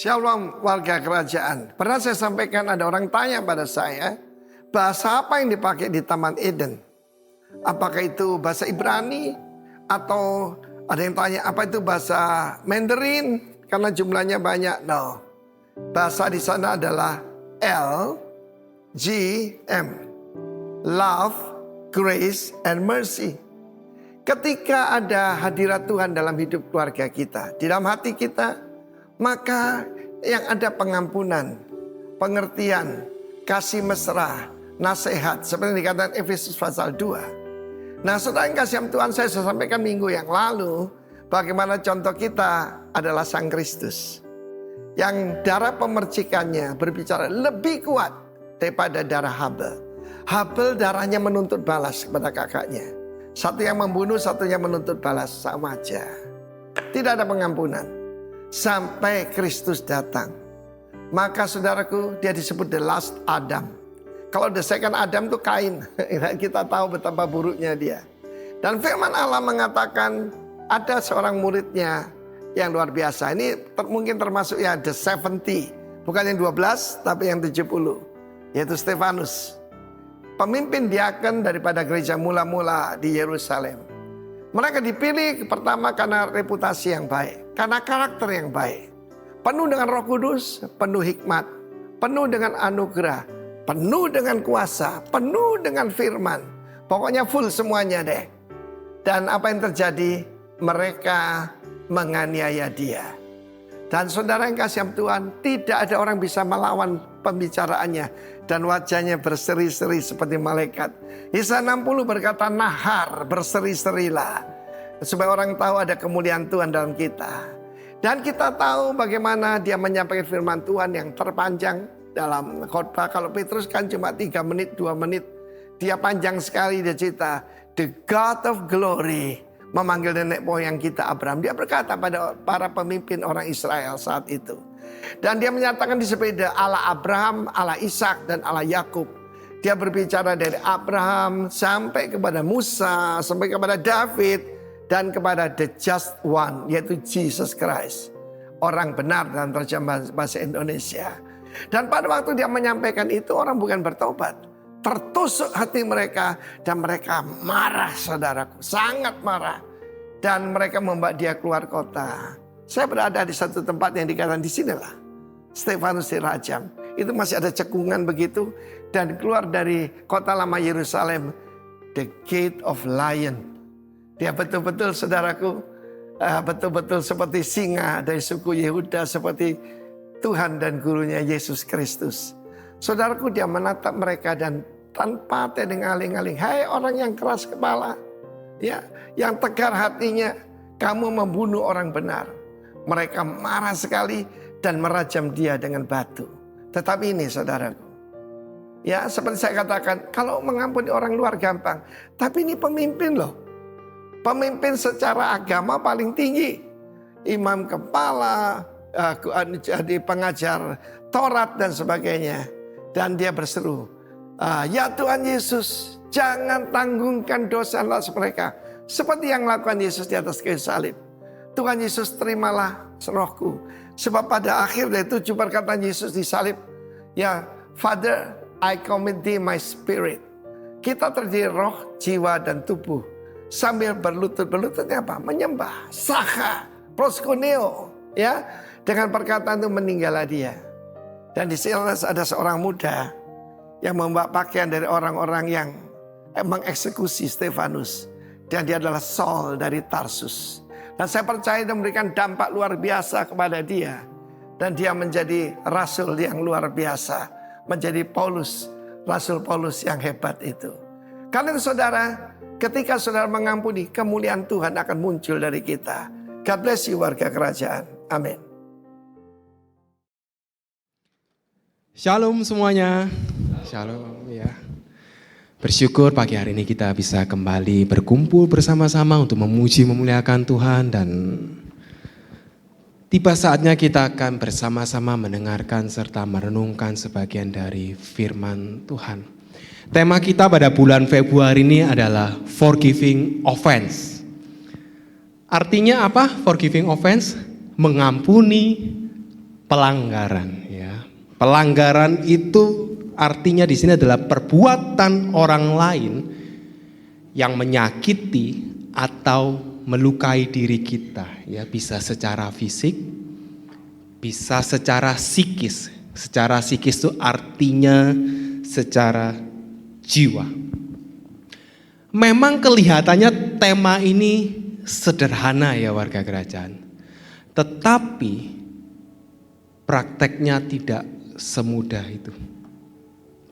Shalom warga kerajaan. Pernah saya sampaikan ada orang tanya pada saya, bahasa apa yang dipakai di Taman Eden? Apakah itu bahasa Ibrani? Atau ada yang tanya apa itu bahasa Mandarin? Karena jumlahnya banyak. No. Bahasa di sana adalah LGM. Love, Grace, and Mercy. Ketika ada hadirat Tuhan dalam hidup keluarga kita, di dalam hati kita, maka yang ada pengampunan, pengertian, kasih mesra, nasihat. Seperti yang dikatakan Efesus pasal 2. Nah, saudara yang kasih Tuhan, saya sudah sampaikan minggu yang lalu, bagaimana contoh kita adalah Sang Kristus. Yang darah pemercikannya berbicara lebih kuat daripada darah Habel. Habel darahnya menuntut balas kepada kakaknya. Satu yang membunuh, satunya menuntut balas, sama aja. Tidak ada pengampunan. Sampai Kristus datang. Maka saudaraku, dia disebut the last Adam. Kalau the second Adam itu Kain. Kita tahu betapa buruknya dia. Dan firman Allah mengatakan ada seorang muridnya yang luar biasa. Ini mungkin termasuk ya the 70. Bukan yang 12 tapi yang 70. Yaitu Stefanus. Pemimpin diaken daripada gereja mula-mula di Yerusalem. Mereka dipilih pertama karena reputasi yang baik. Karena karakter yang baik. Penuh dengan Roh Kudus, penuh hikmat, penuh dengan anugerah, penuh dengan kuasa, penuh dengan firman. Pokoknya full semuanya deh. Dan apa yang terjadi? Mereka menganiaya dia. Dan saudara yang kasih Tuhan, tidak ada orang bisa melawan pembicaraannya. Dan wajahnya berseri-seri seperti malaikat. Yesaya 60 berkata, nahar, berseri-serilah. Supaya orang tahu ada kemuliaan Tuhan dalam kita. Dan kita tahu bagaimana dia menyampaikan firman Tuhan yang terpanjang dalam khotbah. Kalau Petrus kan cuma 3 menit, 2 menit. Dia panjang sekali, dia cerita. The God of glory memanggil nenek moyang kita Abraham. Dia berkata pada para pemimpin orang Israel saat itu. Dan dia menyatakan di sepeda Allah Abraham, Allah Ishak dan Allah Yakub. Dia berbicara dari Abraham sampai kepada Musa, sampai kepada David dan kepada the just one, yaitu Jesus Christ. Orang benar dalam terjemahan bahasa Indonesia. Dan pada waktu dia menyampaikan itu orang bukan bertobat. Tertusuk hati mereka dan mereka marah, saudaraku, sangat marah. Dan mereka membawa dia keluar kota. Saya berada di satu tempat yang dikatakan di sinilah Stefanus dirajam. Itu masih ada cekungan begitu. Dan keluar dari kota lama Yerusalem, the gate of lion. Dia betul-betul saudaraku, betul-betul seperti singa dari suku Yehuda, seperti Tuhan dan gurunya Yesus Kristus. Saudaraku, dia menatap mereka dan tanpa tedeng-aling-aling, hai orang yang keras kepala, ya, yang tegar hatinya, kamu membunuh orang benar. Mereka marah sekali dan merajam dia dengan batu. Tetapi ini saudaraku, ya seperti saya katakan, kalau mengampuni orang luar gampang. Tapi ini pemimpin loh. Pemimpin secara agama paling tinggi. Imam kepala, jadi pengajar Taurat dan sebagainya. Dan dia berseru, ya Tuhan Yesus, jangan tanggungkan dosa mereka. Seperti yang lakukan Yesus di atas kayu salib. Tuhan Yesus, terimalah rohku. Sebab pada akhir dari 7 perkataan Yesus di salib, ya Father, I commit thee my spirit. Kita terdiri roh, jiwa, dan tubuh. Sambil berlutut-berlututnya apa? Menyembah. Saha, proskuneo. Ya, dengan perkataan itu meninggallah dia. Dan di sini ada seorang muda yang membawa pakaian dari orang-orang yang mengeksekusi Stefanus. Dan dia adalah Saul dari Tarsus. Dan saya percaya itu memberikan dampak luar biasa kepada dia. Dan dia menjadi rasul yang luar biasa. Menjadi Paulus, Rasul Paulus yang hebat itu. Karena itu saudara, ketika saudara mengampuni, kemuliaan Tuhan akan muncul dari kita. God bless you warga kerajaan. Amin. Shalom semuanya. Shalom ya. Bersyukur pagi hari ini kita bisa kembali berkumpul bersama-sama untuk memuji memuliakan Tuhan. Dan tiba saatnya kita akan bersama-sama mendengarkan serta merenungkan sebagian dari firman Tuhan. Tema kita pada bulan Februari ini adalah forgiving offense. Artinya apa forgiving offense? Mengampuni pelanggaran ya. Pelanggaran itu artinya di sini adalah perbuatan orang lain yang menyakiti atau melukai diri kita ya, bisa secara fisik, bisa secara psikis. Secara psikis itu artinya secara jiwa. Memang kelihatannya tema ini sederhana ya warga kerajaan. Tetapi prakteknya tidak semudah itu.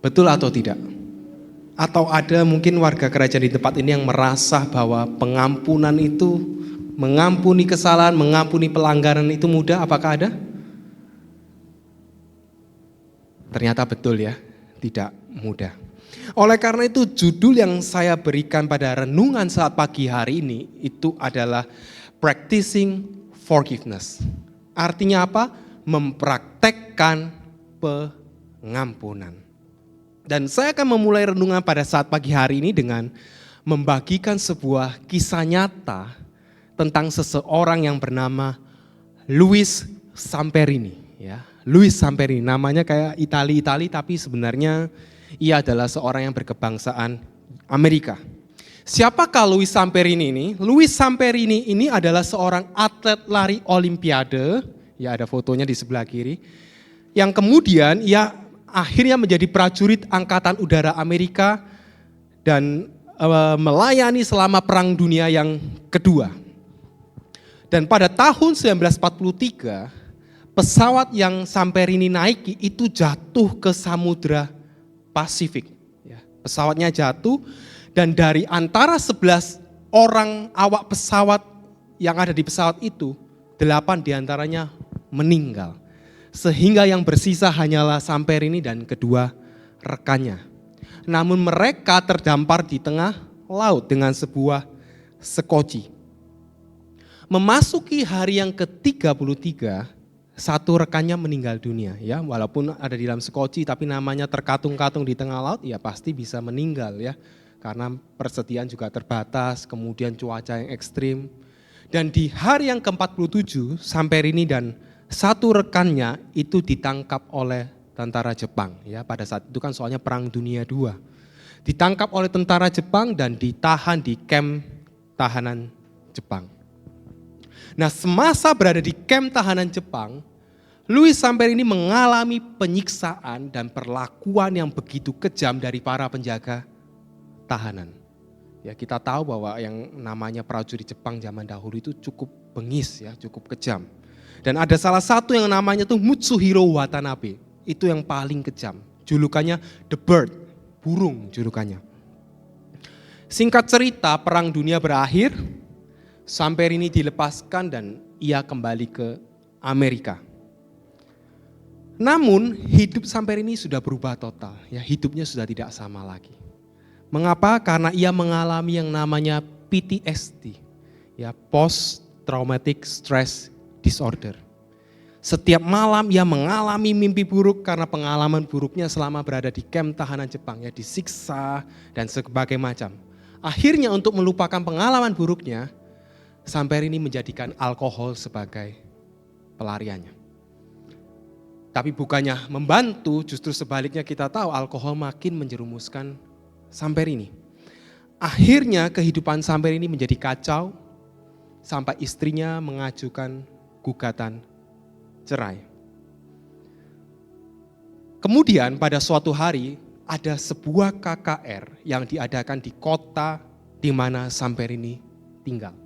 Betul atau tidak? Atau ada mungkin warga kerajaan di tempat ini yang merasa bahwa pengampunan itu, mengampuni kesalahan, mengampuni pelanggaran itu mudah, apakah ada? Ternyata betul ya, tidak mudah. Oleh karena itu judul yang saya berikan pada renungan saat pagi hari ini itu adalah Practicing Forgiveness. Artinya apa? Mempraktekkan pengampunan. Dan saya akan memulai renungan pada saat pagi hari ini dengan membagikan sebuah kisah nyata tentang seseorang yang bernama Louis Samperini. Ya, Louis Samperini, namanya kayak Itali tapi sebenarnya ia adalah seorang yang berkebangsaan Amerika. Siapakah Louis Samperini ini? Louis Samperini ini adalah seorang atlet lari olimpiade, ya ada fotonya di sebelah kiri, yang kemudian ia akhirnya menjadi prajurit Angkatan Udara Amerika dan melayani selama Perang Dunia yang kedua. Dan pada tahun 1943, pesawat yang Samperini naiki itu jatuh ke Samudra Pasifik. Ya, pesawatnya jatuh dan dari antara 11 orang awak pesawat yang ada di pesawat itu, 8 diantaranya meninggal. Sehingga yang bersisa hanyalah Samperini dan kedua rekannya. Namun mereka terdampar di tengah laut dengan sebuah sekoci. Memasuki hari yang ke-33, satu rekannya meninggal dunia ya, walaupun ada di dalam sekoci tapi namanya terkatung-katung di tengah laut ya pasti bisa meninggal ya, karena persediaan juga terbatas, kemudian cuaca yang ekstrim. Dan di hari yang ke-47 Samperini dan satu rekannya itu ditangkap oleh tentara Jepang ya, pada saat itu kan soalnya Perang Dunia II. Ditangkap oleh tentara Jepang dan ditahan di kamp tahanan Jepang. Nah, semasa berada di kamp tahanan Jepang, Louis Samperini mengalami penyiksaan dan perlakuan yang begitu kejam dari para penjaga tahanan. Ya, kita tahu bahwa yang namanya prajurit Jepang zaman dahulu itu cukup bengis ya, cukup kejam. Dan ada salah satu yang namanya tuh Mutsuhiro Watanabe, itu yang paling kejam. Julukannya The Bird, burung julukannya. Singkat cerita, Perang Dunia berakhir, Samperini dilepaskan dan ia kembali ke Amerika. Namun hidup Samperini sudah berubah total, ya hidupnya sudah tidak sama lagi. Mengapa? Karena ia mengalami yang namanya PTSD, ya Post Traumatic Stress Disorder. Setiap malam ia mengalami mimpi buruk karena pengalaman buruknya selama berada di kamp tahanan Jepang, ya disiksa dan sebagainya macam. Akhirnya untuk melupakan pengalaman buruknya, Samperini menjadikan alkohol sebagai pelariannya. Tapi bukannya membantu, justru sebaliknya kita tahu alkohol makin menjerumuskan Samperini. Akhirnya kehidupan Samperini menjadi kacau sampai istrinya mengajukan gugatan cerai. Kemudian pada suatu hari ada sebuah KKR yang diadakan di kota di mana Samperini tinggal.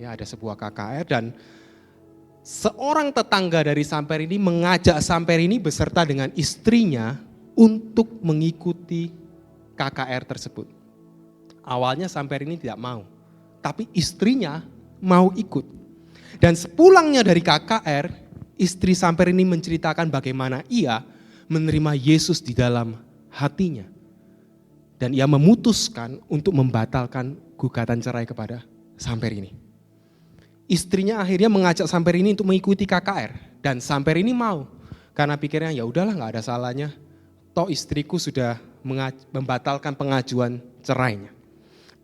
Ya, ada sebuah KKR dan seorang tetangga dari Samperini mengajak Samperini beserta dengan istrinya untuk mengikuti KKR tersebut. Awalnya Samperini tidak mau, tapi istrinya mau ikut. Dan sepulangnya dari KKR, istri Samperini menceritakan bagaimana ia menerima Yesus di dalam hatinya. Dan ia memutuskan untuk membatalkan gugatan cerai kepada Samperini. Istrinya akhirnya mengajak Samperini untuk mengikuti KKR dan Samperini mau karena pikirnya ya udahlah nggak ada salahnya, toh istriku sudah membatalkan pengajuan cerainya.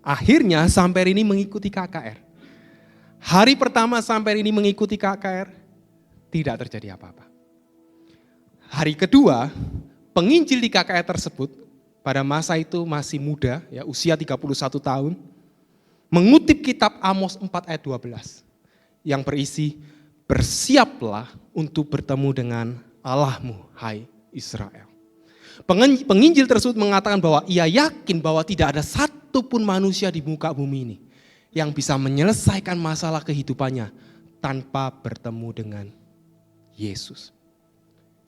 Akhirnya Samperini mengikuti KKR. Hari pertama Samperini mengikuti KKR tidak terjadi apa-apa. Hari kedua, penginjil di KKR tersebut pada masa itu masih muda, ya, usia 31 tahun, mengutip kitab Amos 4 ayat 12 yang berisi, bersiaplah untuk bertemu dengan Allahmu, hai Israel. Penginjil tersebut mengatakan bahwa ia yakin bahwa tidak ada satupun manusia di muka bumi ini yang bisa menyelesaikan masalah kehidupannya tanpa bertemu dengan Yesus.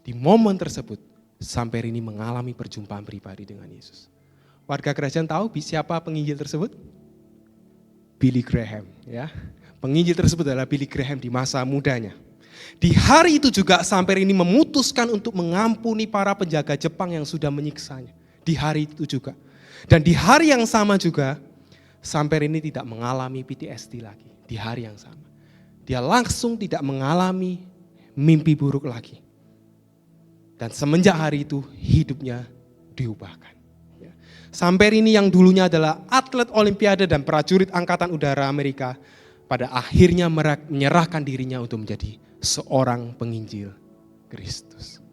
Di momen tersebut, Samper ini mengalami perjumpaan pribadi dengan Yesus. Warga kerajaan tahu siapa penginjil tersebut? Billy Graham. Ya. Penginjil tersebut adalah Billy Graham di masa mudanya. Di hari itu juga Samper ini memutuskan untuk mengampuni para penjaga Jepang yang sudah menyiksanya. Di hari itu juga. Dan di hari yang sama juga, Samper ini tidak mengalami PTSD lagi. Di hari yang sama. Dia langsung tidak mengalami mimpi buruk lagi. Dan semenjak hari itu hidupnya diubahkan. Samper ini yang dulunya adalah atlet olimpiade dan prajurit angkatan udara Amerika, pada akhirnya menyerahkan dirinya untuk menjadi seorang penginjil Kristus.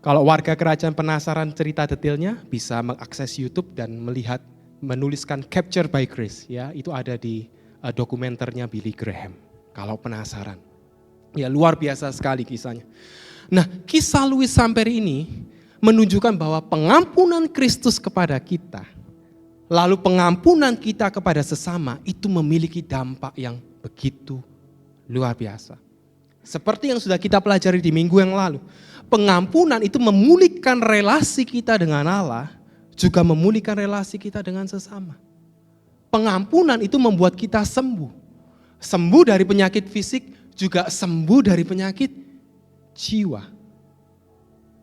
Kalau warga kerajaan penasaran cerita detailnya, bisa mengakses YouTube dan menuliskan Capture by Grace. Ya, itu ada di dokumenternya Billy Graham. Kalau penasaran, ya luar biasa sekali kisahnya. Nah, kisah Louis Samper ini menunjukkan bahwa pengampunan Kristus kepada kita, lalu pengampunan kita kepada sesama itu memiliki dampak yang begitu luar biasa. Seperti yang sudah kita pelajari di minggu yang lalu, pengampunan itu memulihkan relasi kita dengan Allah, juga memulihkan relasi kita dengan sesama. Pengampunan itu membuat kita sembuh. Sembuh dari penyakit fisik, juga sembuh dari penyakit jiwa.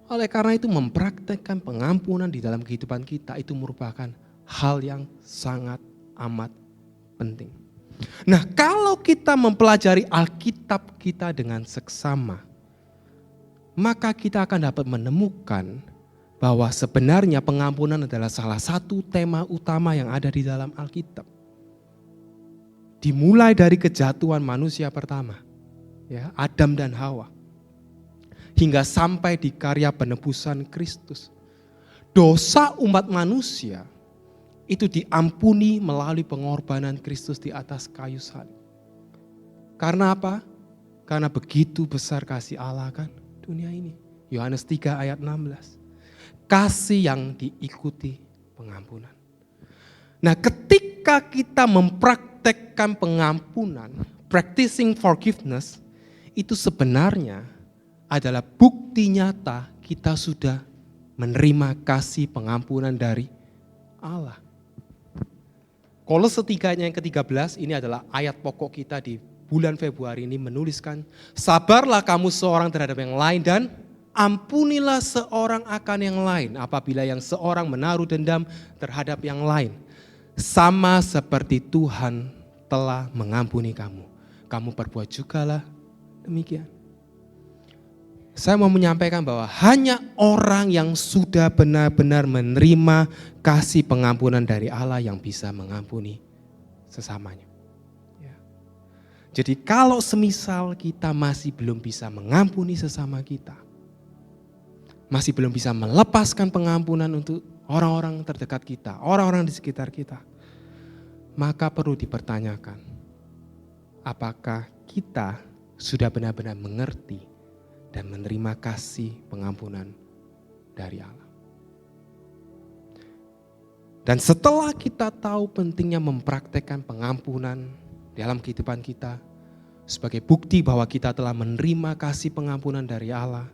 Oleh karena itu mempraktekkan pengampunan di dalam kehidupan kita itu merupakan hal yang sangat amat penting. Nah, kalau kita mempelajari Alkitab kita dengan seksama, maka kita akan dapat menemukan bahwa sebenarnya pengampunan adalah salah satu tema utama yang ada di dalam Alkitab. Dimulai dari kejatuhan manusia pertama, ya, Adam dan Hawa, hingga sampai di karya penebusan Kristus. Dosa umat manusia itu diampuni melalui pengorbanan Kristus di atas kayu salib. Karena apa? Karena begitu besar kasih Allah kan dunia ini. Yohanes 3 ayat 16. Kasih yang diikuti pengampunan. Nah, ketika kita mempraktekkan pengampunan, practicing forgiveness, itu sebenarnya adalah bukti nyata kita sudah menerima kasih pengampunan dari Allah. Kolose 3 yang ke-13 ini adalah ayat pokok kita di bulan Februari ini menuliskan, sabarlah kamu seorang terhadap yang lain dan ampunilah seorang akan yang lain apabila yang seorang menaruh dendam terhadap yang lain. Sama seperti Tuhan telah mengampuni kamu, kamu perbuat jugalah demikian. Saya mau menyampaikan bahwa hanya orang yang sudah benar-benar menerima kasih pengampunan dari Allah yang bisa mengampuni sesamanya. Ya. Jadi kalau semisal kita masih belum bisa mengampuni sesama kita, masih belum bisa melepaskan pengampunan untuk orang-orang terdekat kita, orang-orang di sekitar kita, maka perlu dipertanyakan, apakah kita sudah benar-benar mengerti dan menerima kasih pengampunan dari Allah. Dan setelah kita tahu pentingnya mempraktekkan pengampunan dalam kehidupan kita sebagai bukti bahwa kita telah menerima kasih pengampunan dari Allah,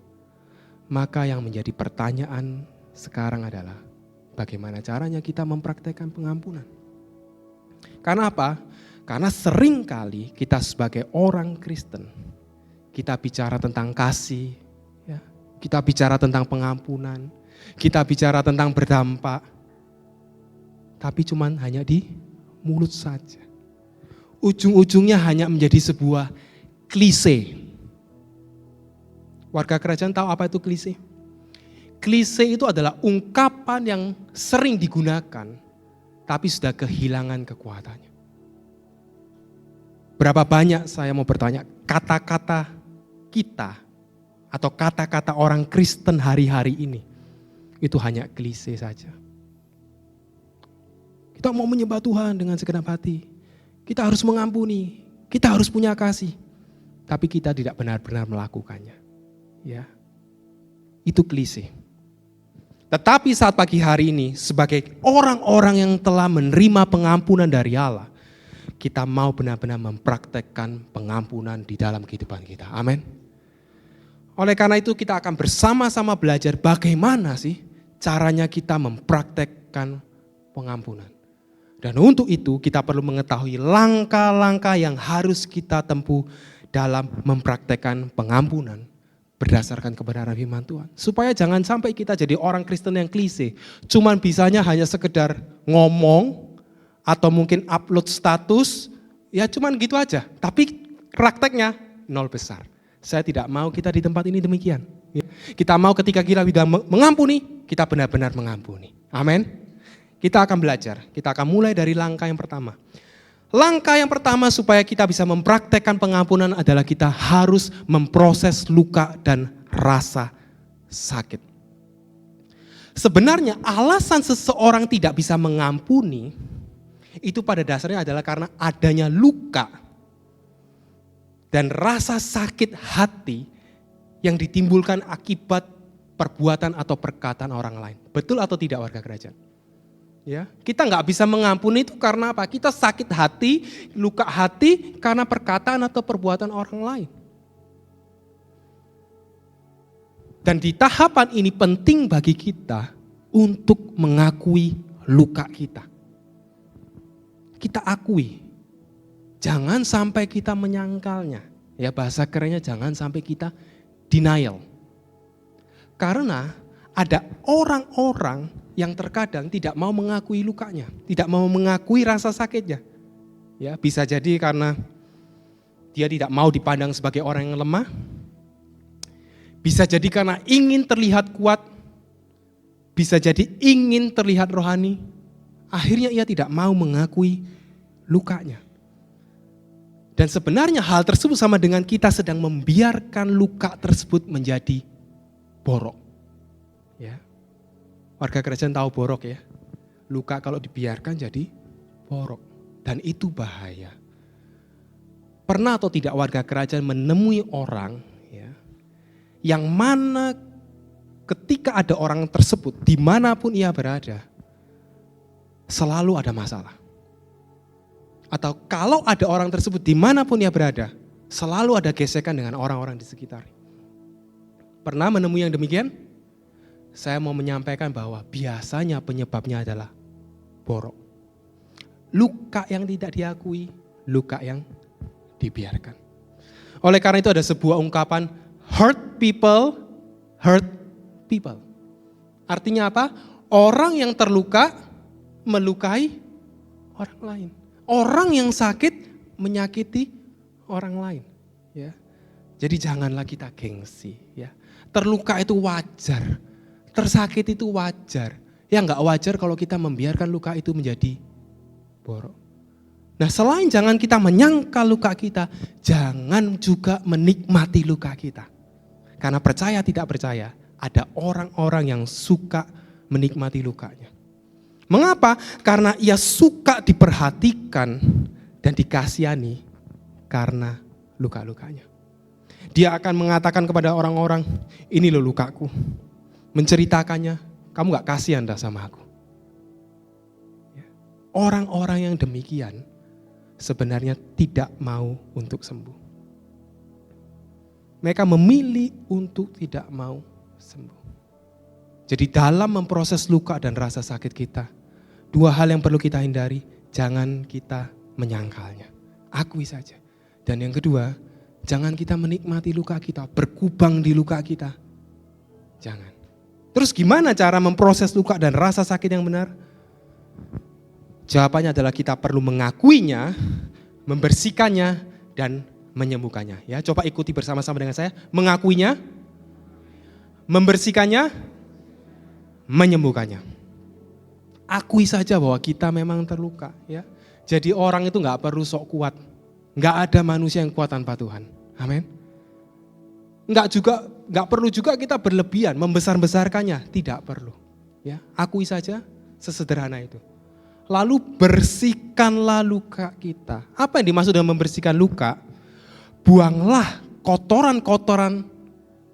maka yang menjadi pertanyaan sekarang adalah bagaimana caranya kita mempraktekkan pengampunan. Karena apa? Karena seringkali kita sebagai orang Kristen, kita bicara tentang kasih, ya. Kita bicara tentang pengampunan, kita bicara tentang berdampak, tapi cuman hanya di mulut saja. Ujung-ujungnya hanya menjadi sebuah klise. Warga kerajaan tahu apa itu klise? Klise itu adalah ungkapan yang sering digunakan, tapi sudah kehilangan kekuatannya. Berapa banyak saya mau bertanya, kata-kata kita atau kata-kata orang Kristen hari-hari ini itu hanya klise saja. Kita mau menyembah Tuhan dengan segenap hati. Kita harus mengampuni, kita harus punya kasih. Tapi kita tidak benar-benar melakukannya. Ya. Itu klise. Tetapi saat pagi hari ini sebagai orang-orang yang telah menerima pengampunan dari Allah, kita mau benar-benar mempraktekkan pengampunan di dalam kehidupan kita. Amin. Oleh karena itu kita akan bersama-sama belajar bagaimana sih caranya kita mempraktekkan pengampunan. Dan untuk itu kita perlu mengetahui langkah-langkah yang harus kita tempuh dalam mempraktekkan pengampunan berdasarkan kebenaran firman Tuhan. Supaya jangan sampai kita jadi orang Kristen yang klise. Cuman bisanya hanya sekedar ngomong atau mungkin upload status, ya cuman gitu aja. Tapi prakteknya nol besar. Saya tidak mau kita di tempat ini demikian. Kita mau ketika kita sudah mengampuni, kita benar-benar mengampuni. Amin. Kita akan belajar, kita akan mulai dari langkah yang pertama. Langkah yang pertama supaya kita bisa mempraktekkan pengampunan adalah kita harus memproses luka dan rasa sakit. Sebenarnya alasan seseorang tidak bisa mengampuni itu pada dasarnya adalah karena adanya luka dan rasa sakit hati yang ditimbulkan akibat perbuatan atau perkataan orang lain. Betul atau tidak warga kerajaan? Ya, kita nggak bisa mengampuni itu karena apa? Kita sakit hati, luka hati karena perkataan atau perbuatan orang lain. Dan di tahapan ini penting bagi kita untuk mengakui luka kita. Kita akui. Jangan sampai kita menyangkalnya. Ya bahasa kerennya jangan sampai kita denial. Karena ada orang-orang yang terkadang tidak mau mengakui lukanya, tidak mau mengakui rasa sakitnya. Ya, bisa jadi karena dia tidak mau dipandang sebagai orang yang lemah. Bisa jadi karena ingin terlihat kuat. Bisa jadi ingin terlihat rohani. Akhirnya ia tidak mau mengakui lukanya. Dan sebenarnya hal tersebut sama dengan kita sedang membiarkan luka tersebut menjadi borok. Ya. Warga kerajaan tahu borok ya. Luka kalau dibiarkan jadi borok. Dan itu bahaya. Pernah atau tidak warga kerajaan menemui orang ya, yang mana ketika ada orang tersebut dimanapun ia berada selalu ada masalah. Atau kalau ada orang tersebut dimanapun ia berada, selalu ada gesekan dengan orang-orang di sekitar. Pernah menemui yang demikian? Saya mau menyampaikan bahwa biasanya penyebabnya adalah borok. Luka yang tidak diakui, luka yang dibiarkan. Oleh karena itu ada sebuah ungkapan, hurt people. Artinya apa? Orang yang terluka melukai orang lain. Orang yang sakit menyakiti orang lain, ya. Jadi janganlah kita gengsi, ya. Terluka itu wajar, tersakit itu wajar. Yang enggak wajar kalau kita membiarkan luka itu menjadi borok. Nah, selain jangan kita menyangkal luka kita, jangan juga menikmati luka kita. Karena percaya tidak percaya, ada orang-orang yang suka menikmati lukanya. Mengapa? Karena ia suka diperhatikan dan dikasihani karena luka-lukanya. Dia akan mengatakan kepada orang-orang, ini loh lukaku. Menceritakannya, kamu gak kasihan dah sama aku. Orang-orang yang demikian sebenarnya tidak mau untuk sembuh. Mereka memilih untuk tidak mau sembuh. Jadi dalam memproses luka dan rasa sakit kita, dua hal yang perlu kita hindari, jangan kita menyangkalnya. Akui saja. Dan yang kedua, jangan kita menikmati luka kita, berkubang di luka kita. Jangan. Terus gimana cara memproses luka dan rasa sakit yang benar? Jawabannya adalah kita perlu mengakuinya, membersihkannya, dan menyembuhkannya. Ya, coba ikuti bersama-sama dengan saya. Mengakuinya, membersihkannya, menyembuhkannya. Akui saja bahwa kita memang terluka. Ya. Jadi orang itu gak perlu sok kuat. Gak ada manusia yang kuat tanpa Tuhan. Amin. Gak juga nggak perlu juga kita berlebihan, membesar-besarkannya, tidak perlu. Ya, akui saja sesederhana itu. Lalu bersihkanlah luka kita. Apa yang dimaksud dengan membersihkan luka? Buanglah kotoran-kotoran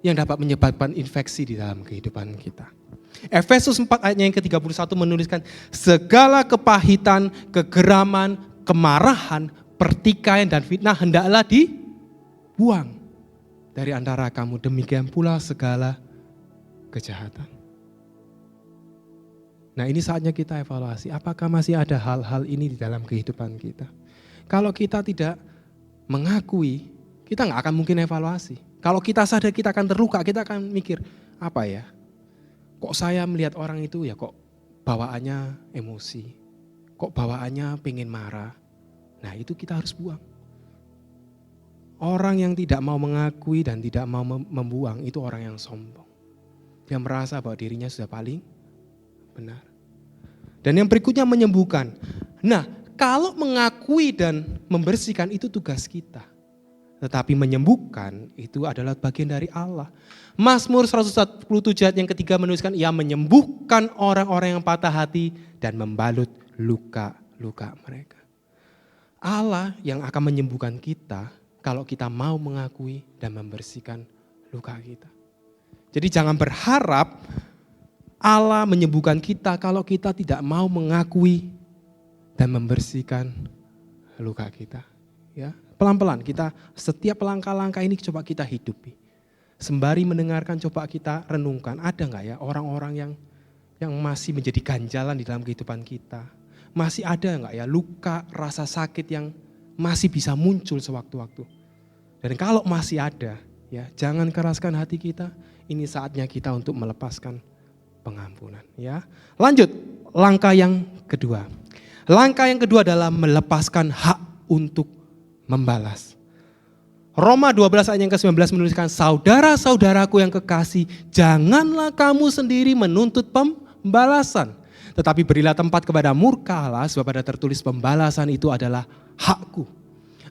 yang dapat menyebabkan infeksi di dalam kehidupan kita. Efesus 4 ayatnya yang ke-31 menuliskan, segala kepahitan, kegeraman, kemarahan, pertikaian dan fitnah hendaklah dibuang dari antara kamu, demikian pula segala kejahatan. Nah, ini saatnya kita evaluasi, apakah masih ada hal-hal ini di dalam kehidupan kita. Kalau kita tidak mengakui, kita nggak akan mungkin evaluasi. Kalau kita sadar kita akan terluka, kita akan mikir, apa ya? Kok saya melihat orang itu ya kok bawaannya emosi, kok bawaannya pengen marah. Nah, itu kita harus buang. Orang yang tidak mau mengakui dan tidak mau membuang itu orang yang sombong. Dia merasa bahwa dirinya sudah paling benar. Dan yang berikutnya menyembuhkan. Nah, kalau mengakui dan membersihkan itu tugas kita. Tetapi menyembuhkan itu adalah bagian dari Allah. Mazmur 147 ayat yang ketiga menuliskan, ia menyembuhkan orang-orang yang patah hati dan membalut luka-luka mereka. Allah yang akan menyembuhkan kita kalau kita mau mengakui dan membersihkan luka kita. Jadi jangan berharap Allah menyembuhkan kita kalau kita tidak mau mengakui dan membersihkan luka kita. Ya, pelan-pelan kita setiap langkah-langkah ini coba kita hidupi. Sembari mendengarkan coba kita renungkan, ada nggak ya orang-orang yang masih menjadi ganjalan di dalam kehidupan kita? Masih ada nggak ya luka, rasa sakit yang masih bisa muncul sewaktu-waktu? Dan kalau masih ada, ya jangan keraskan hati kita. Ini saatnya kita untuk melepaskan pengampunan. Ya, lanjut langkah yang kedua. Langkah yang kedua adalah melepaskan hak untuk membalas. Roma 12 ayat yang ke-19 menuliskan, saudara-saudaraku yang kekasih, janganlah kamu sendiri menuntut pembalasan. Tetapi berilah tempat kepada murka Allah, sebab ada tertulis pembalasan itu adalah hakku.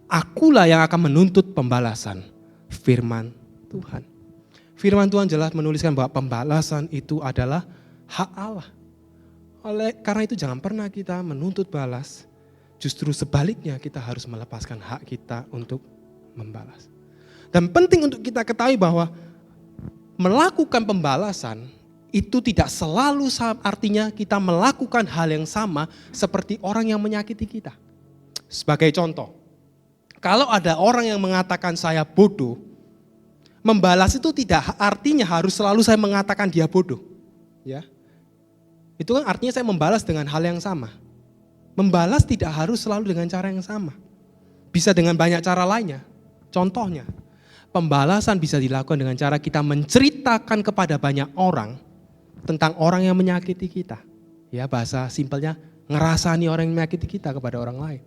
Akulah yang akan menuntut pembalasan. Firman Tuhan. Firman Tuhan jelas menuliskan bahwa pembalasan itu adalah hak Allah. Karena itu jangan pernah kita menuntut balas. Justru sebaliknya kita harus melepaskan hak kita untuk membalas. Dan penting untuk kita ketahui bahwa melakukan pembalasan itu tidak selalu artinya kita melakukan hal yang sama seperti orang yang menyakiti kita. Sebagai contoh, kalau ada orang yang mengatakan saya bodoh, membalas itu tidak artinya harus selalu saya mengatakan dia bodoh. Ya. Itu kan artinya saya membalas dengan hal yang sama. Membalas tidak harus selalu dengan cara yang sama. Bisa dengan banyak cara lainnya. Contohnya, pembalasan bisa dilakukan dengan cara kita menceritakan kepada banyak orang tentang orang yang menyakiti kita. Ya, bahasa simpelnya ngerasani orang yang menyakiti kita kepada orang lain.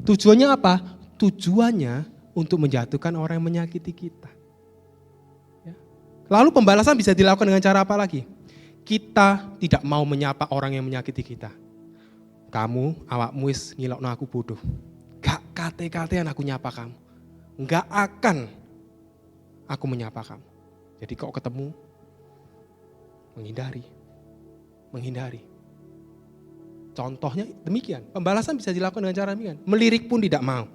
Tujuannya apa? Tujuannya untuk menjatuhkan orang yang menyakiti kita. Ya. Lalu pembalasan bisa dilakukan dengan cara apa lagi? Kita tidak mau menyapa orang yang menyakiti kita. Kamu, awakmu wis ngilokno aku bodoh. Gak kate-katean aku nyapa kamu. Gak akan aku menyapa kamu. Jadi kok ketemu, menghindari. Contohnya demikian, pembalasan bisa dilakukan dengan cara demikian. Melirik pun tidak mau.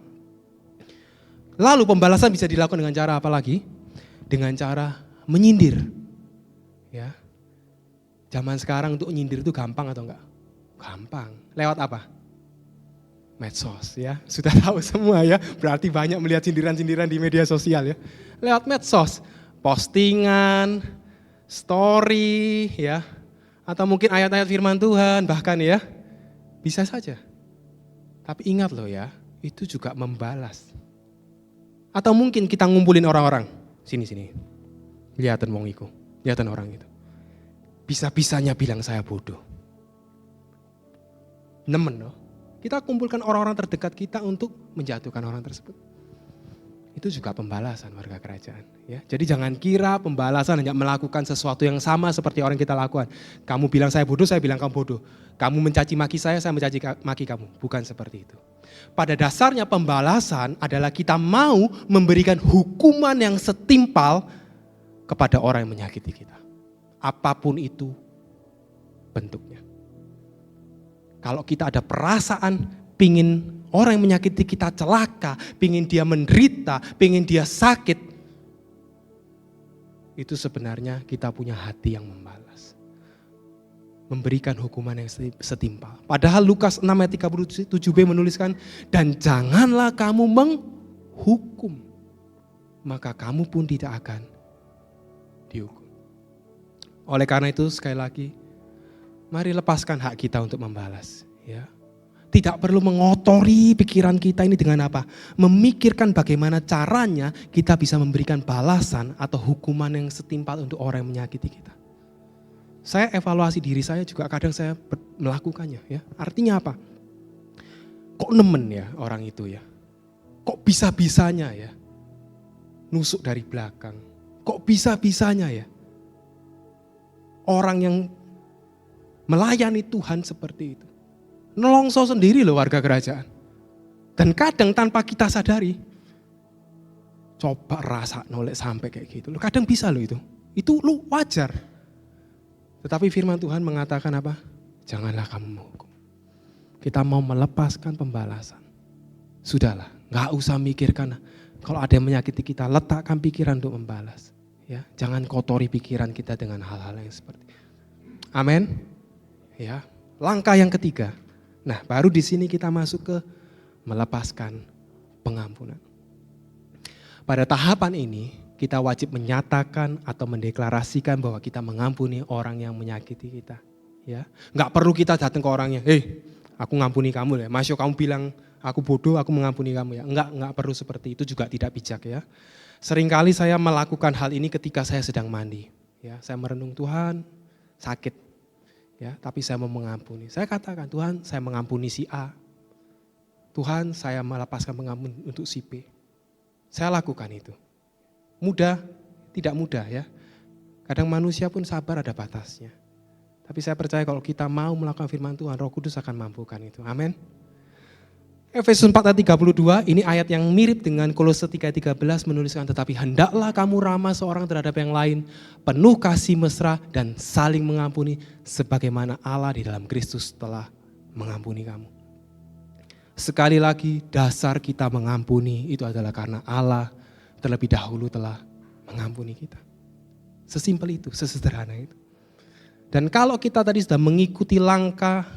Lalu pembalasan bisa dilakukan dengan cara apa lagi? Dengan cara menyindir. Ya. Zaman sekarang untuk nyindir itu gampang atau enggak? Gampang. Lewat apa? Medsos ya. Sudah tahu semua ya. Berarti banyak melihat sindiran-sindiran di media sosial ya. Lewat medsos. Postingan, story ya. Atau mungkin ayat-ayat firman Tuhan bahkan ya. Bisa saja. Tapi ingat loh ya, itu juga membalas. Atau mungkin kita ngumpulin orang-orang. Sini. Lihatan wong iku. Lihatan orang itu. Bisa-bisanya bilang saya bodoh. Nemen loh. Kita kumpulkan orang-orang terdekat kita untuk menjatuhkan orang tersebut. Itu juga pembalasan warga kerajaan. Ya. Jadi jangan kira pembalasan hanya melakukan sesuatu yang sama seperti orang kita lakukan. Kamu bilang saya bodoh, saya bilang kamu bodoh. Kamu mencaci maki saya mencaci maki kamu. Bukan seperti itu. Pada dasarnya pembalasan adalah kita mau memberikan hukuman yang setimpal kepada orang yang menyakiti kita. Apapun itu bentuknya. Kalau kita ada perasaan pingin orang yang menyakiti kita celaka, pingin dia menderita, pingin dia sakit, itu sebenarnya kita punya hati yang membalas. Memberikan hukuman yang setimpal. Padahal Lukas 6 ayat 37b menuliskan, dan janganlah kamu menghukum, maka kamu pun tidak akan dihukum. Oleh karena itu sekali lagi, mari lepaskan hak kita untuk membalas. Ya. Tidak perlu mengotori pikiran kita ini dengan apa? Memikirkan bagaimana caranya kita bisa memberikan balasan atau hukuman yang setimpal untuk orang yang menyakiti kita. Saya evaluasi diri saya juga kadang saya melakukannya. Ya. Artinya apa? Kok nemen ya orang itu ya? Kok bisa-bisanya ya? Nusuk dari belakang. Kok bisa-bisanya ya? Orang yang melayani Tuhan seperti itu. Nelongso sendiri loh warga kerajaan. Dan kadang tanpa kita sadari. Coba rasa nolek sampai kayak gitu. Kadang bisa loh itu. Itu lu wajar. Tetapi firman Tuhan mengatakan apa? Janganlah kamu menghukum. Kita mau melepaskan pembalasan. Sudahlah, gak usah mikirkan. Kalau ada yang menyakiti kita, letakkan pikiran untuk membalas. Ya, jangan kotori pikiran kita dengan hal-hal yang seperti itu. Amin. Ya, langkah yang ketiga. Nah, baru di sini kita masuk ke melepaskan pengampunan. Pada tahapan ini, kita wajib menyatakan atau mendeklarasikan bahwa kita mengampuni orang yang menyakiti kita. Ya, nggak perlu kita datang ke orangnya, aku ngampuni kamu ya. Masuk kamu bilang aku bodoh, aku mengampuni kamu ya. Nggak perlu seperti itu, juga tidak bijak ya. Seringkali saya melakukan hal ini ketika saya sedang mandi. Ya, saya merenung, Tuhan sakit, ya, tapi saya mau mengampuni. Saya katakan, Tuhan saya mengampuni si A. Tuhan saya melepaskan pengampun untuk si B. Saya lakukan itu. Mudah, tidak mudah ya. Kadang manusia pun sabar ada batasnya. Tapi saya percaya kalau kita mau melakukan firman Tuhan, Roh Kudus akan mampukan itu. Amin. Efesus 4 ayat 32, ini ayat yang mirip dengan Kolose 3 ayat 13 menuliskan, tetapi hendaklah kamu ramah seorang terhadap yang lain, penuh kasih mesra dan saling mengampuni sebagaimana Allah di dalam Kristus telah mengampuni kamu. Sekali lagi, dasar kita mengampuni itu adalah karena Allah terlebih dahulu telah mengampuni kita. Sesimpel itu, sesederhana itu. Dan kalau kita tadi sudah mengikuti langkah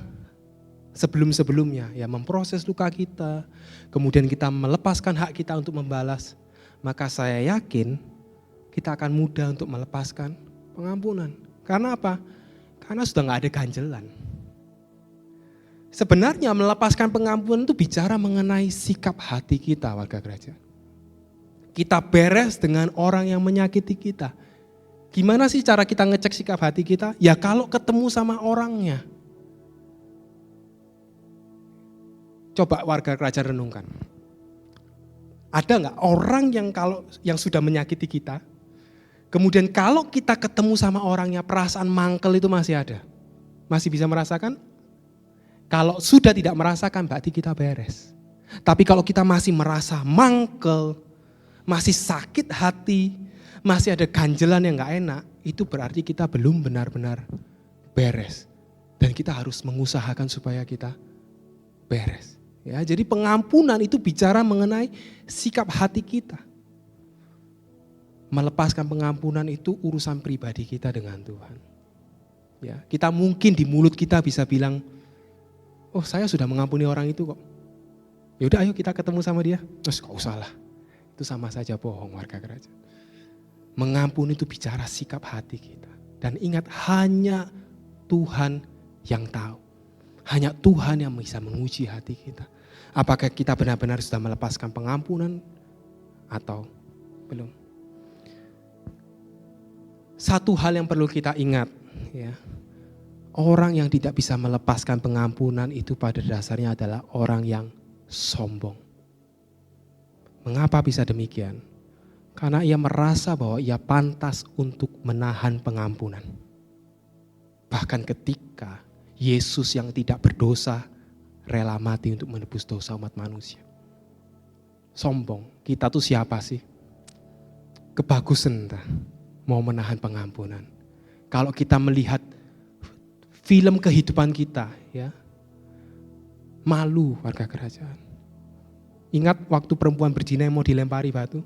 sebelum-sebelumnya, ya memproses luka kita, kemudian kita melepaskan hak kita untuk membalas, maka saya yakin kita akan mudah untuk melepaskan pengampunan. Karena apa? Karena sudah gak ada ganjelan. Sebenarnya melepaskan pengampunan itu bicara mengenai sikap hati kita, warga kerajaan. Kita beres dengan orang yang menyakiti kita. Gimana sih cara kita ngecek sikap hati kita? Ya kalau ketemu sama orangnya. Coba warga kerajaan renungkan. Ada nggak orang yang sudah menyakiti kita, kemudian kalau kita ketemu sama orangnya perasaan mangkel itu masih ada? Masih bisa merasakan? Kalau sudah tidak merasakan berarti kita beres. Tapi kalau kita masih merasa mangkel, masih sakit hati, masih ada ganjelan yang gak enak, itu berarti kita belum benar-benar beres. Dan kita harus mengusahakan supaya kita beres. Ya, jadi pengampunan itu bicara mengenai sikap hati kita. Melepaskan pengampunan itu urusan pribadi kita dengan Tuhan. Ya, kita mungkin di mulut kita bisa bilang, oh saya sudah mengampuni orang itu kok. Yaudah ayo kita ketemu sama dia. Terus gak usah lah. Itu sama saja bohong, warga kerajaan. Mengampuni itu bicara sikap hati kita. Dan ingat, hanya Tuhan yang tahu. Hanya Tuhan yang bisa menguji hati kita. Apakah kita benar-benar sudah melepaskan pengampunan atau belum. Satu hal yang perlu kita ingat, ya, orang yang tidak bisa melepaskan pengampunan itu pada dasarnya adalah orang yang sombong. Mengapa bisa demikian? Karena ia merasa bahwa ia pantas untuk menahan pengampunan. Bahkan ketika Yesus yang tidak berdosa rela mati untuk menebus dosa umat manusia. Sombong, kita tuh siapa sih? Kebagusan entah. mau menahan pengampunan. Kalau kita melihat film kehidupan kita, ya, malu warga kerajaan. Ingat waktu perempuan berzina yang mau dilempari batu?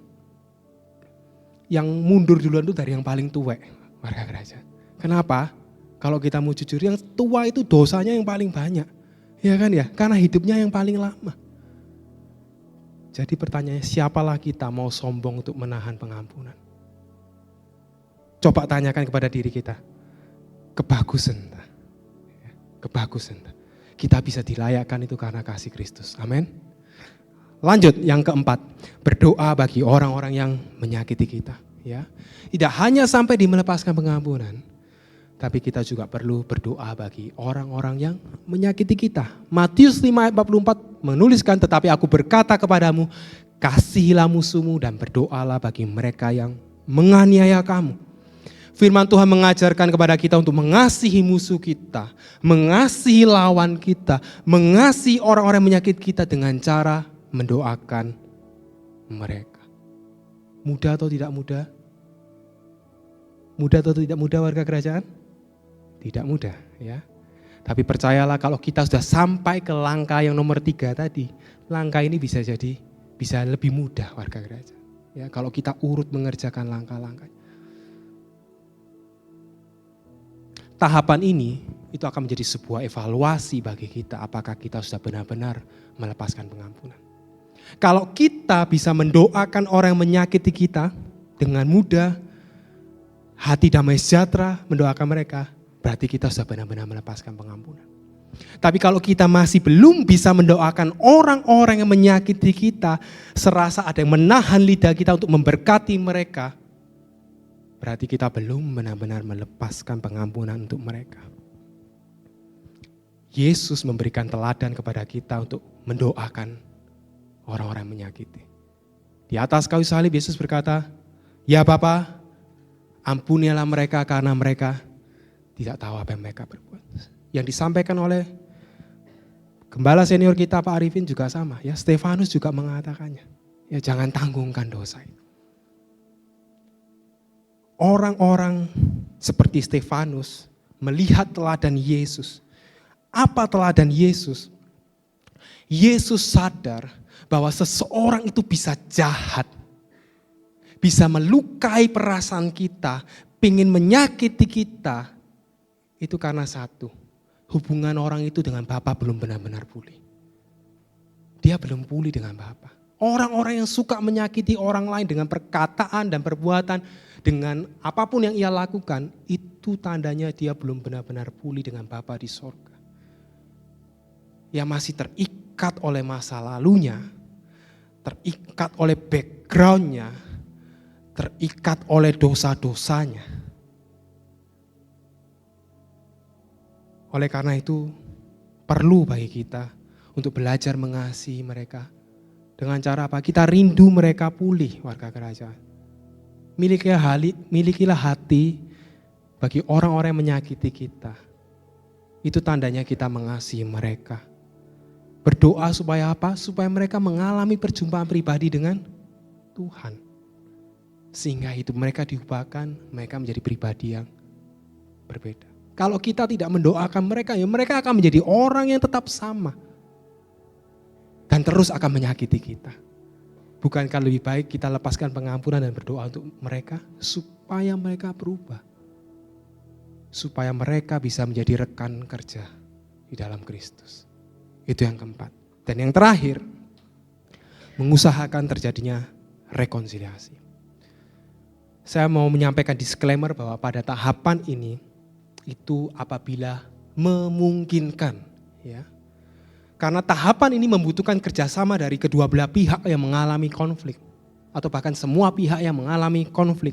Yang mundur duluan itu dari yang paling tua, warga kerajaan. Kenapa? Kalau kita mau jujur, yang tua itu dosanya yang paling banyak. Ya kan ya? Karena hidupnya yang paling lama. Jadi pertanyaannya, siapalah kita mau sombong untuk menahan pengampunan? Coba tanyakan kepada diri kita. Kebagusan. Kebagusan. Kita bisa dilayakkan itu karena kasih Kristus. Amin. Lanjut yang keempat, berdoa bagi orang-orang yang menyakiti kita. Ya, tidak hanya sampai di melepaskan pengampunan, tapi kita juga perlu berdoa bagi orang-orang yang menyakiti kita. Matius 5 ayat 44 menuliskan, tetapi aku berkata kepadamu, kasihilah musuhmu dan berdoalah bagi mereka yang menganiaya kamu. Firman Tuhan mengajarkan kepada kita untuk mengasihi musuh kita, mengasihi lawan kita, mengasihi orang-orang yang menyakiti kita dengan cara mendoakan mereka. Mudah atau tidak mudah? Mudah atau tidak mudah warga kerajaan? Tidak mudah, ya. Tapi percayalah kalau kita sudah sampai ke langkah yang nomor 3 tadi, langkah ini bisa lebih mudah warga kerajaan. Ya, kalau kita urut mengerjakan langkah-langkah. Tahapan ini itu akan menjadi sebuah evaluasi bagi kita, apakah kita sudah benar-benar melepaskan pengampunan. Kalau kita bisa mendoakan orang yang menyakiti kita dengan mudah, hati damai sejahtera mendoakan mereka, berarti kita sudah benar-benar melepaskan pengampunan. Tapi kalau kita masih belum bisa mendoakan orang-orang yang menyakiti kita, serasa ada yang menahan lidah kita untuk memberkati mereka, berarti kita belum benar-benar melepaskan pengampunan untuk mereka. Yesus memberikan teladan kepada kita untuk mendoakan orang-orang yang menyakiti. Di atas kayu salib Yesus berkata, ya Bapa, ampunilah mereka karena mereka tidak tahu apa yang mereka berbuat. Yang disampaikan oleh gembala senior kita Pak Arifin juga sama. Ya, Stefanus juga mengatakannya. Ya, jangan tanggungkan dosa itu. Orang-orang seperti Stefanus melihat teladan Yesus. Apa teladan Yesus? Yesus sadar bahwa seseorang itu bisa jahat, bisa melukai perasaan kita, ingin menyakiti kita, itu karena satu, hubungan orang itu dengan Bapa belum benar-benar pulih. Dia belum pulih dengan Bapa. Orang-orang yang suka menyakiti orang lain dengan perkataan dan perbuatan, dengan apapun yang ia lakukan, itu tandanya dia belum benar-benar pulih dengan Bapa di sorga. Yang masih terikat oleh masa lalunya, terikat oleh backgroundnya, terikat oleh dosa-dosanya. Oleh karena itu, perlu bagi kita untuk belajar mengasihi mereka. Dengan cara apa? Kita rindu mereka pulih, warga kerajaan. Milikilah hati bagi orang-orang yang menyakiti kita. Itu tandanya kita mengasihi mereka. Berdoa supaya apa? Supaya mereka mengalami perjumpaan pribadi dengan Tuhan. Sehingga hidup mereka diubahkan, mereka menjadi pribadi yang berbeda. Kalau kita tidak mendoakan mereka, ya mereka akan menjadi orang yang tetap sama. Dan terus akan menyakiti kita. Bukankah lebih baik kita lepaskan pengampunan dan berdoa untuk mereka supaya mereka berubah. Supaya mereka bisa menjadi rekan kerja di dalam Kristus. Itu yang keempat. Dan yang terakhir, mengusahakan terjadinya rekonsiliasi. Saya mau menyampaikan disclaimer bahwa pada tahapan ini, itu apabila memungkinkan, ya. Karena tahapan ini membutuhkan kerjasama dari kedua belah pihak yang mengalami konflik. Atau bahkan semua pihak yang mengalami konflik.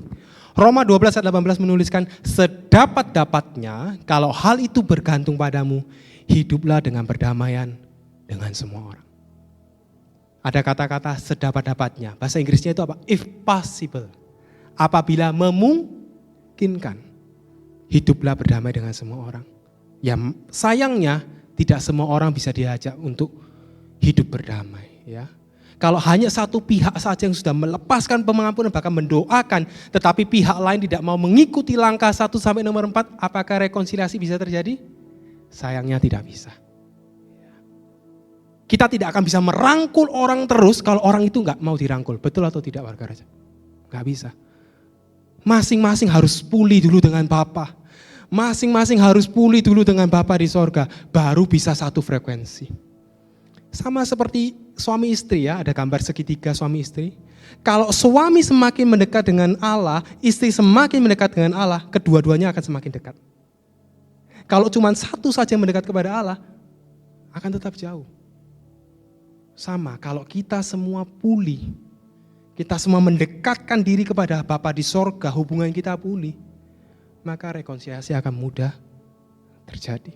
Roma 12 ayat 18 menuliskan, sedapat-dapatnya kalau hal itu bergantung padamu, hiduplah dengan berdamaian dengan semua orang. Ada kata-kata sedapat-dapatnya. Bahasa Inggrisnya itu apa? If possible. Apabila memungkinkan, hiduplah berdamai dengan semua orang. Ya sayangnya, tidak semua orang bisa diajak untuk hidup berdamai, ya. Kalau hanya satu pihak saja yang sudah melepaskan pengampunan bahkan mendoakan, tetapi pihak lain tidak mau mengikuti langkah 1 sampai nomor 4, apakah rekonsiliasi bisa terjadi? Sayangnya tidak bisa. Kita tidak akan bisa merangkul orang terus kalau orang itu nggak mau dirangkul. Betul atau tidak warga Raja? Nggak bisa. Masing-masing harus pulih dulu dengan Bapa. Masing-masing harus pulih dulu dengan Bapa di sorga. Baru bisa satu frekuensi. Sama seperti suami istri ya, ada gambar segitiga suami istri. Kalau suami semakin mendekat dengan Allah, istri semakin mendekat dengan Allah, kedua-duanya akan semakin dekat. Kalau cuma satu saja yang mendekat kepada Allah, akan tetap jauh. Sama, kalau kita semua pulih, kita semua mendekatkan diri kepada Bapa di sorga, hubungan kita pulih, maka rekonsiliasi akan mudah terjadi.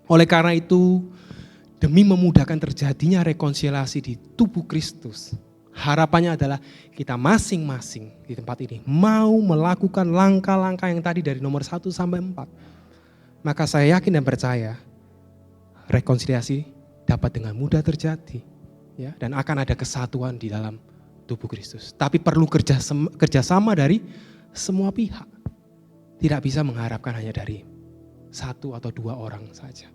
Oleh karena itu, demi memudahkan terjadinya rekonsiliasi di tubuh Kristus, harapannya adalah kita masing-masing di tempat ini mau melakukan langkah-langkah yang tadi dari nomor 1 sampai 4. Maka saya yakin dan percaya rekonsiliasi dapat dengan mudah terjadi, ya, dan akan ada kesatuan di dalam tubuh Kristus. Tapi perlu kerjasama dari semua pihak. Tidak bisa mengharapkan hanya dari 1 atau 2 orang saja.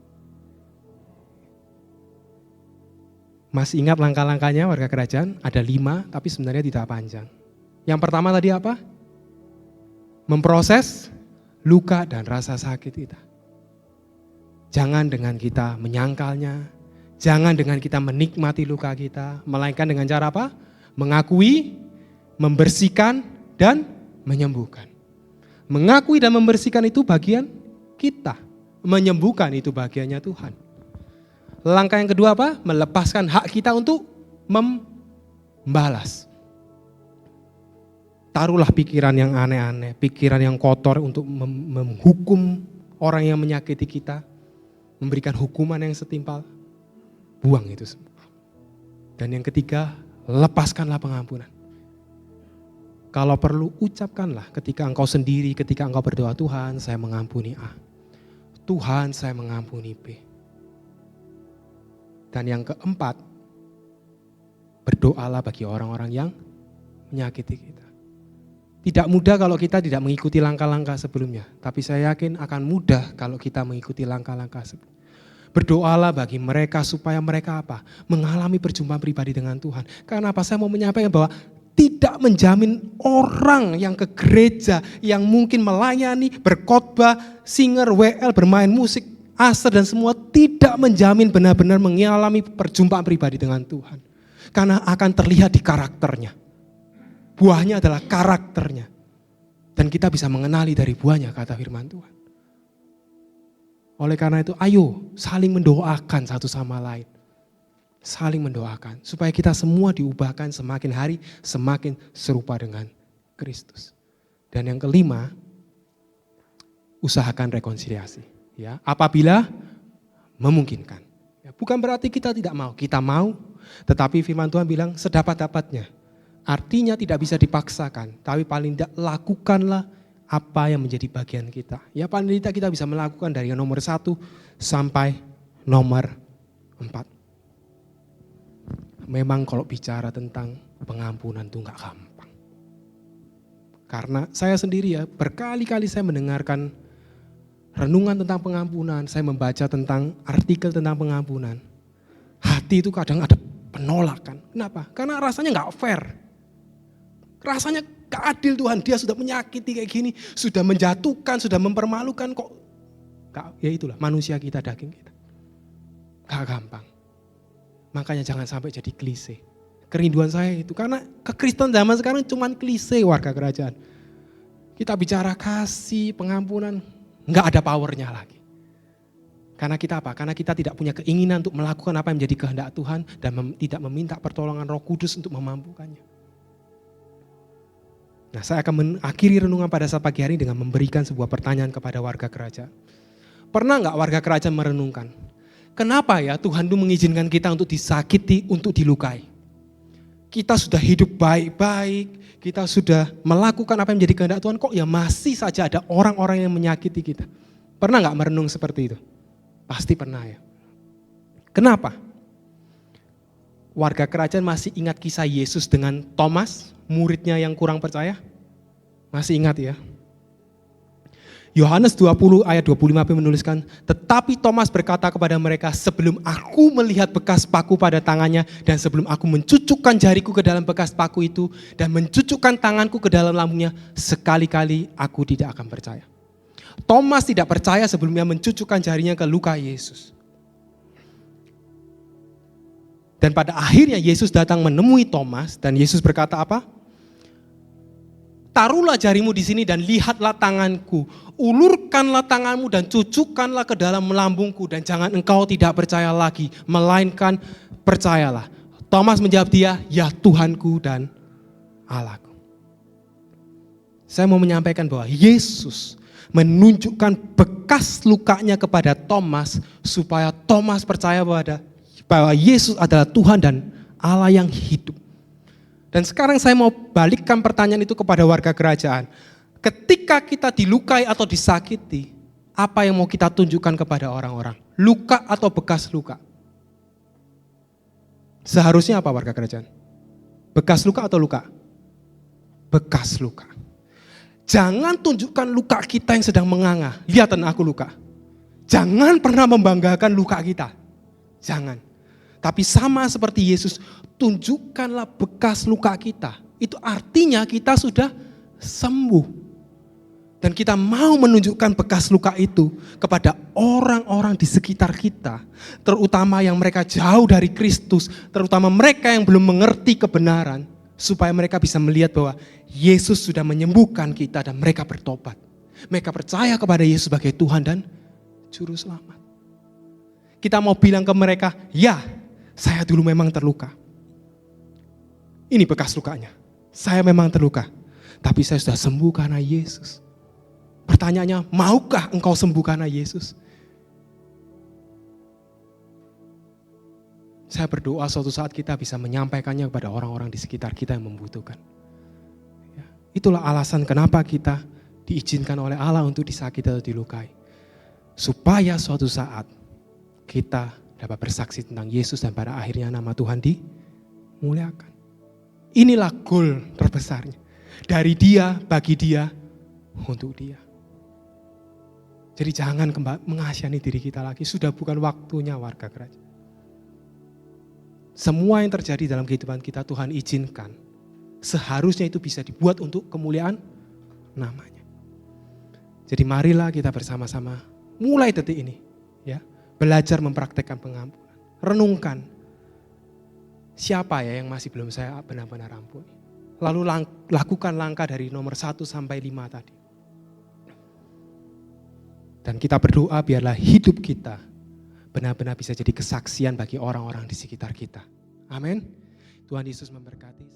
Masih ingat langkah-langkahnya warga kerajaan? Ada 5 tapi sebenarnya tidak panjang. Yang pertama tadi apa? Memproses luka dan rasa sakit kita. Jangan dengan kita menyangkalnya, jangan dengan kita menikmati luka kita, melainkan dengan cara apa? Mengakui, membersihkan, dan menyembuhkan. Mengakui dan membersihkan itu bagian kita, menyembuhkan itu bagiannya Tuhan. Langkah yang kedua apa? Melepaskan hak kita untuk membalas. Taruhlah pikiran yang aneh-aneh, pikiran yang kotor untuk menghukum orang yang menyakiti kita, memberikan hukuman yang setimpal. Buang itu semua. Dan yang ketiga, lepaskanlah pengampunan. Kalau perlu ucapkanlah ketika engkau sendiri, ketika engkau berdoa, Tuhan saya mengampuni A. Tuhan saya mengampuni B. Dan yang keempat, berdoalah bagi orang-orang yang menyakiti kita. Tidak mudah kalau kita tidak mengikuti langkah-langkah sebelumnya. Tapi saya yakin akan mudah kalau kita mengikuti langkah-langkah sebelumnya. Berdoalah bagi mereka supaya mereka apa? Mengalami perjumpaan pribadi dengan Tuhan. Karena apa? Saya mau menyampaikan bahwa tidak menjamin orang yang ke gereja, yang mungkin melayani, berkhotbah, singer, WL, bermain musik, aser dan semua tidak menjamin benar-benar mengalami perjumpaan pribadi dengan Tuhan. Karena akan terlihat di karakternya. Buahnya adalah karakternya. Dan kita bisa mengenali dari buahnya, kata firman Tuhan. Oleh karena itu, ayo saling mendoakan satu sama lain. Saling mendoakan. Supaya kita semua diubahkan semakin hari semakin serupa dengan Kristus. Dan yang kelima, usahakan rekonsiliasi. Ya, apabila memungkinkan. Ya, bukan berarti kita tidak mau. Kita mau, tetapi firman Tuhan bilang sedapat-dapatnya. Artinya tidak bisa dipaksakan. Tapi paling tidak lakukanlah apa yang menjadi bagian kita. Ya paling tidak kita bisa melakukan dari nomor 1 sampai nomor 4. Memang kalau bicara tentang pengampunan itu enggak gampang. Karena saya sendiri ya berkali-kali saya mendengarkan renungan tentang pengampunan. Saya membaca tentang artikel tentang pengampunan. Hati itu kadang ada penolakan. Kenapa? Karena rasanya enggak fair. Rasanya gak adil Tuhan, dia sudah menyakiti kayak gini, sudah menjatuhkan, sudah mempermalukan kok. Ya itulah manusia kita, daging kita. Gak gampang. Makanya jangan sampai jadi klise. Kerinduan saya itu, karena kekristenan zaman sekarang cuma klise warga kerajaan. Kita bicara kasih, pengampunan, gak ada powernya lagi. Karena kita apa? Karena kita tidak punya keinginan untuk melakukan apa yang menjadi kehendak Tuhan dan tidak meminta pertolongan Roh Kudus untuk memampukannya. Nah, saya akan mengakhiri renungan pada saat pagi hari dengan memberikan sebuah pertanyaan kepada warga kerajaan. Pernah enggak warga kerajaan merenungkan? Kenapa ya Tuhan itu mengizinkan kita untuk disakiti, untuk dilukai? Kita sudah hidup baik-baik, kita sudah melakukan apa yang menjadi kehendak Tuhan, kok ya masih saja ada orang-orang yang menyakiti kita? Pernah enggak merenung seperti itu? Pasti pernah ya. Kenapa? warga kerajaan masih ingat kisah Yesus dengan Thomas, muridnya yang kurang percaya? Masih ingat ya? Yohanes 20 ayat 25b menuliskan, tetapi Thomas berkata kepada mereka, sebelum aku melihat bekas paku pada tangannya dan sebelum aku mencucukkan jariku ke dalam bekas paku itu dan mencucukkan tanganku ke dalam lambungnya, sekali-kali aku tidak akan percaya. Thomas tidak percaya sebelumnya mencucukkan jarinya ke luka Yesus. Dan pada akhirnya Yesus datang menemui Thomas dan Yesus berkata apa? Taruhlah jarimu di sini dan lihatlah tanganku. Ulurkanlah tanganmu dan cucukkanlah ke dalam lambungku dan jangan engkau tidak percaya lagi, melainkan percayalah. Thomas menjawab dia, ya Tuhanku dan Allahku. Saya mau menyampaikan bahwa Yesus menunjukkan bekas lukanya kepada Thomas supaya Thomas percaya bahwa Yesus adalah Tuhan dan Allah yang hidup. Dan sekarang saya mau balikkan pertanyaan itu kepada warga kerajaan. Ketika kita dilukai atau disakiti, apa yang mau kita tunjukkan kepada orang-orang? Luka atau bekas luka? Seharusnya apa warga kerajaan? Bekas luka atau luka? Bekas luka. Jangan tunjukkan luka kita yang sedang menganga. Lihatan aku luka. Jangan pernah membanggakan luka kita. Jangan. Tapi sama seperti Yesus, tunjukkanlah bekas luka kita. Itu artinya kita sudah sembuh. Dan kita mau menunjukkan bekas luka itu kepada orang-orang di sekitar kita. Terutama yang mereka jauh dari Kristus. Terutama mereka yang belum mengerti kebenaran. Supaya mereka bisa melihat bahwa Yesus sudah menyembuhkan kita dan mereka bertobat. Mereka percaya kepada Yesus sebagai Tuhan dan Juru Selamat. Kita mau bilang ke mereka, ya, saya dulu memang terluka. Ini bekas lukanya. Saya memang terluka. Tapi saya sudah sembuh karena Yesus. Pertanyaannya, maukah engkau sembuh karena Yesus? Saya berdoa suatu saat kita bisa menyampaikannya kepada orang-orang di sekitar kita yang membutuhkan. Ya, itulah alasan kenapa kita diizinkan oleh Allah untuk disakiti atau dilukai. Supaya suatu saat kita dapat bersaksi tentang Yesus dan pada akhirnya nama Tuhan dimuliakan. Inilah goal terbesarnya. Dari Dia, bagi Dia, untuk Dia. Jadi jangan mengasihani diri kita lagi. Sudah bukan waktunya warga kerajaan. Semua yang terjadi dalam kehidupan kita Tuhan izinkan. Seharusnya itu bisa dibuat untuk kemuliaan namanya. Jadi marilah kita bersama-sama mulai detik ini. Ya, belajar mempraktekkan pengampunan. Renungkan. Siapa ya yang masih belum saya benar-benar ampuni. Lalu lakukan langkah dari nomor 1 sampai 5 tadi. Dan kita berdoa biarlah hidup kita benar-benar bisa jadi kesaksian bagi orang-orang di sekitar kita. Amin. Tuhan Yesus memberkati.